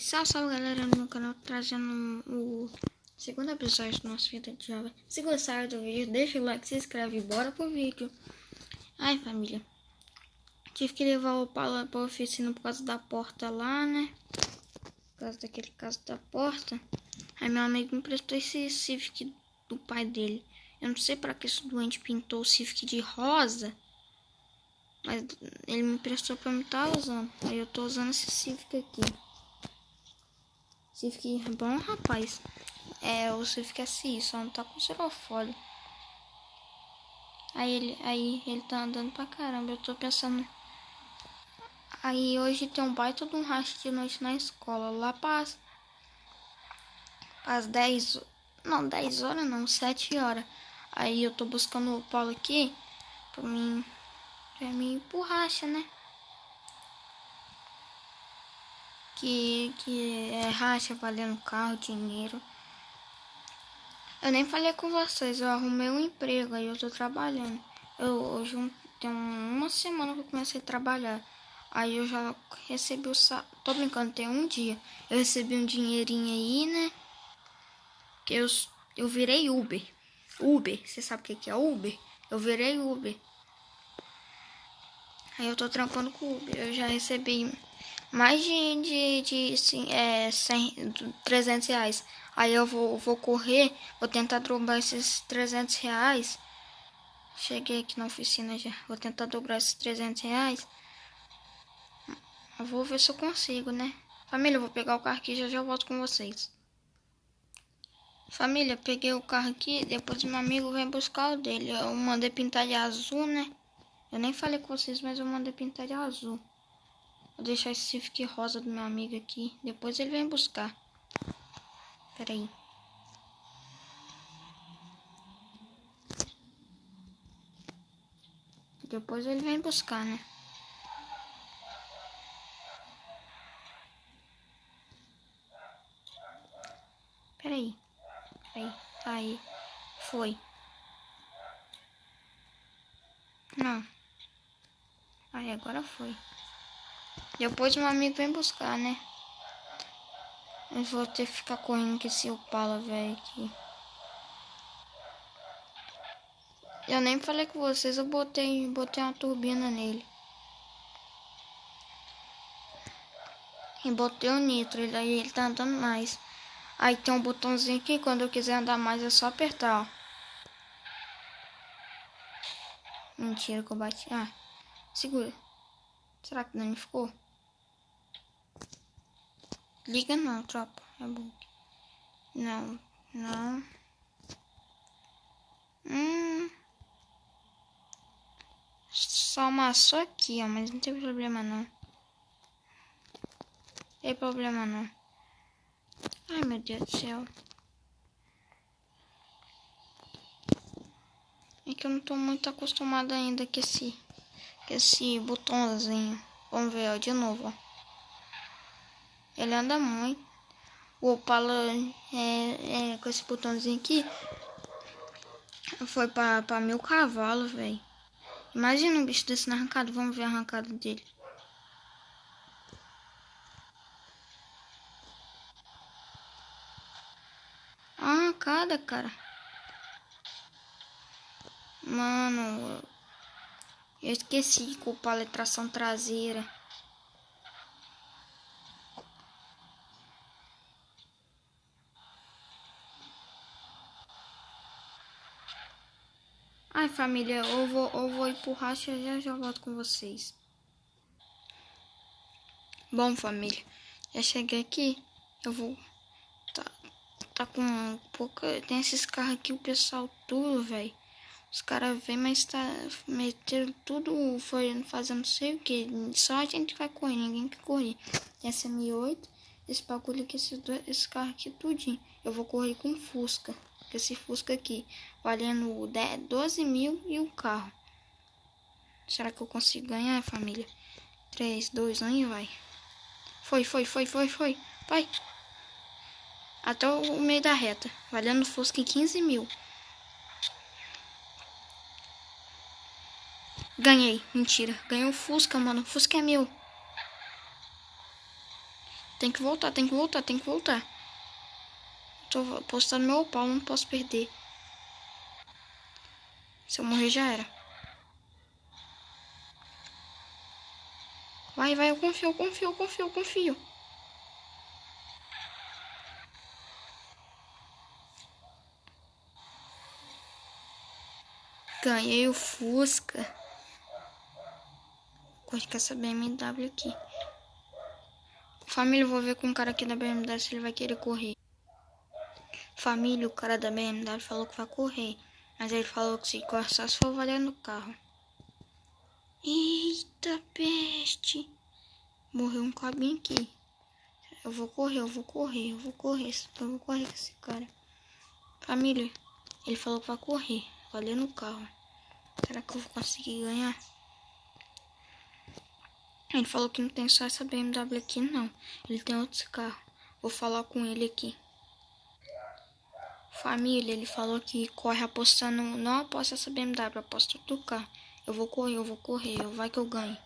Salve galera no meu canal, trazendo o segundo episódio do nosso vídeo de Java. Se gostaram do vídeo, deixa o like, se inscreve e bora pro vídeo. Ai família, tive que levar o Paulo pra oficina por causa da porta lá, né? Por causa daquele caso da porta. Aí meu amigo me prestou esse Civic do pai dele. Eu não sei pra que esse doente pintou o Civic de rosa, mas ele me prestou pra me estar usando. Aí eu tô usando esse Civic aqui. Civic é bom, rapaz. O Civic SI, só não tá com girofólio. Aí ele tá andando pra caramba. Eu tô pensando. Aí hoje tem um baita de um racha de noite na escola. Lá pras 10. Não, 10 horas não, 7 horas. Aí eu tô buscando o Paulo aqui pra mim ir pro racha, né? Que é racha valendo carro, dinheiro. Eu nem falei com vocês, eu arrumei um emprego, aí eu tô trabalhando. Hoje tem uma semana que eu comecei a trabalhar. Aí eu já recebi o salário. Tô brincando, tem um dia. Eu recebi um dinheirinho aí, né? Que eu virei Uber. Uber, você sabe o que é Uber? Eu virei Uber. Aí eu tô trampando com Uber. Eu já recebi mais de 100, 300 reais. Aí eu vou correr, vou tentar dobrar esses 300 reais. Cheguei aqui na oficina já. Vou tentar dobrar esses 300 reais. Eu vou ver se eu consigo, né? Família, eu vou pegar o carro aqui e já volto com vocês. Família, peguei o carro aqui. Depois meu amigo vem buscar o dele. Eu mandei pintar de azul, né? Eu nem falei com vocês, mas eu mandei pintar de azul. Vou deixar esse Civic rosa do meu amigo aqui. Depois ele vem buscar. Pera aí. Depois ele vem buscar, né? Pera aí. Aí. Foi. Não. Aí agora foi. Depois meu amigo vem buscar, né? Eu vou ter que ficar correndo com esse Opala, velho, aqui. Eu nem falei com vocês, eu botei uma turbina nele. E botei o nitro, aí ele tá andando mais. Aí tem um botãozinho aqui, quando eu quiser andar mais é só apertar, ó. Mentira que eu bati. Ah, segura. Será que danificou? Liga não, tropa. É bug. Não. Só amassou aqui, ó, mas não tem problema não. Tem problema não. Ai, meu Deus do céu. É que eu não tô muito acostumado ainda com esse botãozinho. Vamos ver, ó, de novo, ó. Ele anda muito. O Opala com esse botãozinho aqui foi pra 1000 cavalos, velho. Imagina um bicho desse na arrancada. Vamos ver a arrancada dele. A arrancada, cara. Mano, eu esqueci que o Opala é tração traseira. Ai, família, eu vou ir pro racha e já volto com vocês. Bom, família, já cheguei aqui. Eu vou... Tá com pouca... Tem esses carros aqui, o pessoal tudo, velho. Os caras vêm, mas tá... Meteram tudo, foi fazendo não sei o que. Só a gente vai correr, ninguém quer correr. Essa é M8, esse bagulho aqui, esse carro aqui, tudinho. Eu vou correr com Fusca. Esse Fusca aqui, valendo 12 mil e o carro. Será que eu consigo ganhar, família? 3, 2, 1 e vai. Foi. Vai. Até o meio da reta. Valendo Fusca em 15 mil. Ganhei. Mentira. Ganhei o Fusca, mano. O Fusca é meu. Tem que voltar, tem que voltar, tem que voltar. Tô apostando meu Opala, não posso perder. Se eu morrer já era. Vai, vai, eu confio, eu confio, eu confio, eu confio. Ganhei o Fusca. Coisa que essa BMW aqui. Família, eu vou ver com o cara aqui da BMW se ele vai querer correr. Família, o cara da BMW falou que vai correr. Mas ele falou que se só se for valer no carro. Eita peste. Morreu um cabinho aqui. Eu vou correr, eu vou correr, eu vou correr. Eu vou correr com esse cara. Família, ele falou que vai correr. Valer no carro. Será que eu vou conseguir ganhar? Ele falou que não tem só essa BMW aqui, não. Ele tem outros carros. Vou falar com ele aqui. Família, ele falou que corre apostando. Não aposta essa BMW, aposta outro carro. Eu vou correr, eu vou correr. Vai que eu ganho.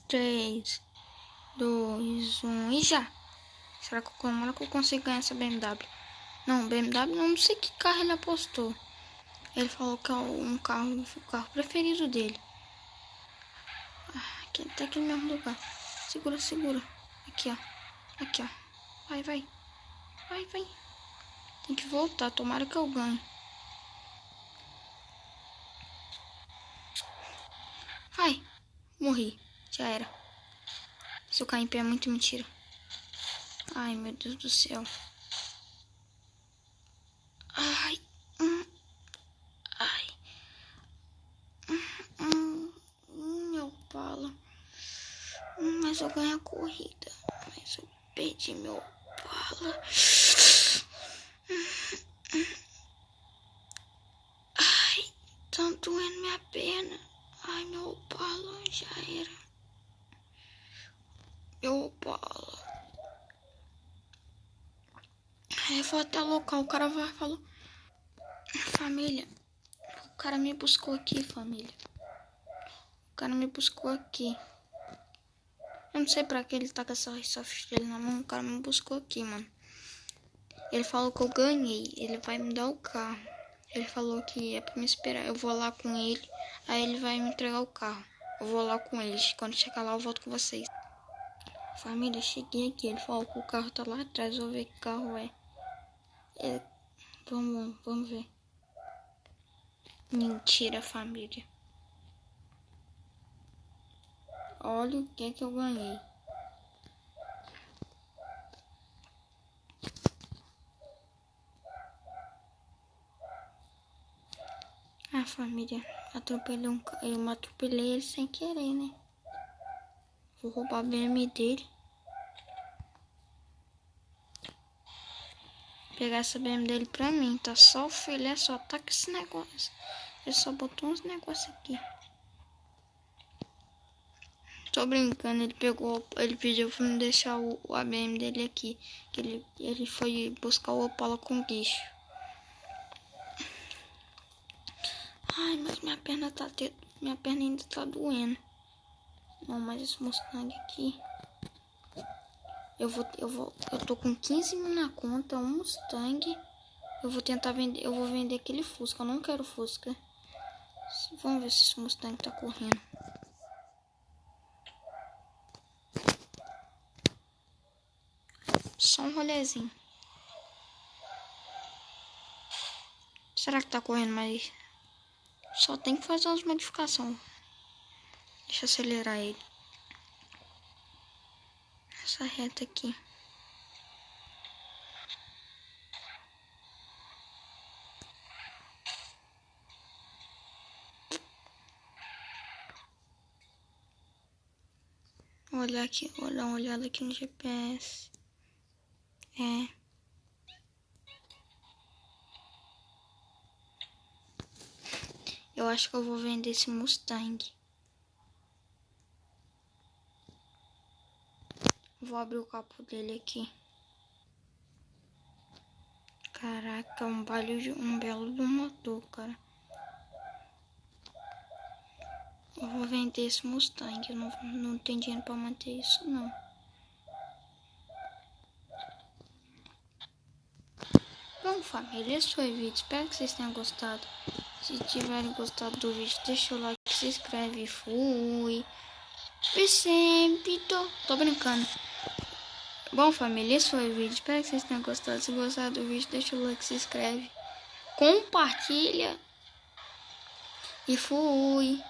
3, 2, 1 e já. Será que como é que eu consigo ganhar essa BMW? Não, BMW não sei que carro ele apostou. Ele falou que é o carro preferido dele. Aqui, tá aqui no mesmo lugar. Segura, segura. Aqui, ó. Aqui, ó. Vai, vai. Vai, vai. Tem que voltar. Tomara que eu ganhe. Vai. Morri. Já era. Se eu cair em pé é muito mentira. Ai, meu Deus do céu. Ai. Ai. Meu pala. Mas eu ganhei a corrida. Mas eu perdi meu pala. Ai, tá doendo minha perna. Ai, meu pala já era. Meu pala. Aí eu vou até o local. O cara falou. Família. O cara me buscou aqui, família. O cara me buscou aqui. Eu não sei pra que ele tá com essa Airsoft dele na mão. O cara me buscou aqui, mano. Ele falou que eu ganhei. Ele vai me dar o carro. Ele falou que é pra me esperar. Eu vou lá com ele. Aí ele vai me entregar o carro. Eu vou lá com eles. Quando chegar lá, eu volto com vocês. Família, cheguei aqui. Ele falou que o carro tá lá atrás. Eu vou ver que carro é. Vamos ver. Mentira, família. Olha o que eu ganhei. Ah, família, eu me atropelei ele sem querer, né? Vou roubar a BM dele. Pegar essa BM dele pra mim, tá? Só o filé, só tá com esse negócio. Ele só botou uns negócios aqui. Tô brincando, ele pediu pra me deixar o ABM dele aqui. Que ele foi buscar o Opala com guicho. Ai, mas minha perna ainda tá doendo. Não, mas esse Mustang aqui. Eu tô com 15 mil na conta, um Mustang. Eu vou tentar vender, eu vou vender aquele Fusca. Eu não quero Fusca. Vamos ver se esse Mustang tá correndo. Só um rolezinho. Será que tá correndo mais? Só tem que fazer umas modificações. Deixa eu acelerar ele. Essa reta aqui. Vou olhar aqui, vou dar uma olhada aqui no GPS. Eu acho que eu vou vender esse Mustang. Vou abrir o capô dele aqui. Caraca, um belo do motor, cara. Eu vou vender esse Mustang. Eu não tenho dinheiro pra manter isso, não. família, esse foi o vídeo. Espero que vocês tenham gostado. Se tiverem gostado do vídeo, deixa o like, se inscreve. Fui. E sempre tô brincando. Bom, família, esse foi o vídeo. Espero que vocês tenham gostado. Se gostaram do vídeo, deixa o like, se inscreve. Compartilha. E fui.